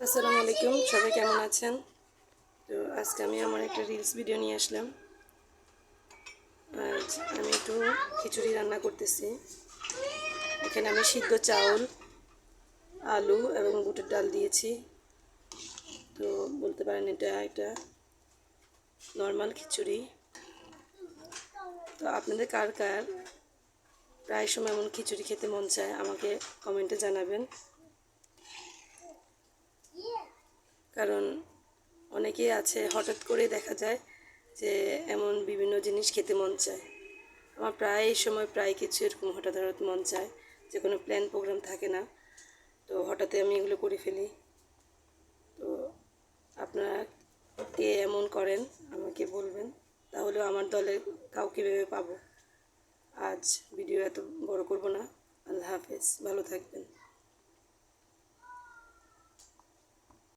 আসসালামু আলাইকুম, সবাই কেমন আছেন? তো আজকে আমি আমার একটা রিলস ভিডিও নিয়ে আসলাম। আজ আমি একটু খিচুড়ি রান্না করতেছি। এখানে আমি সিদ্ধ চাউল, আলু এবং বুটের ডাল দিয়েছি। তো বলতে পারেন এটা একটা নর্মাল খিচুড়ি। তো আপনাদের কার কার প্রায় সময় এমন খিচুড়ি খেতে মন চায় আমাকে কমেন্টে জানাবেন। কারণ অনেকেই আছে হঠাৎ করে দেখা যায় যে এমন বিভিন্ন জিনিস খেতে মন চায়। আমার প্রায় সময় প্রায় কিছু এরকম হঠাৎ হঠাৎ মন চায়, যে কোনো প্ল্যান প্রোগ্রাম থাকে না, তো হঠাৎই আমি এগুলো করে ফেলি। তো আপনারা কে এমন করেন আমাকে বলবেন, তাহলেও আমার দলে কাউকে ভেবে পাবো। আজ ভিডিও এত বড় করব না। আল্লাহ হাফেজ, ভালো থাকবেন।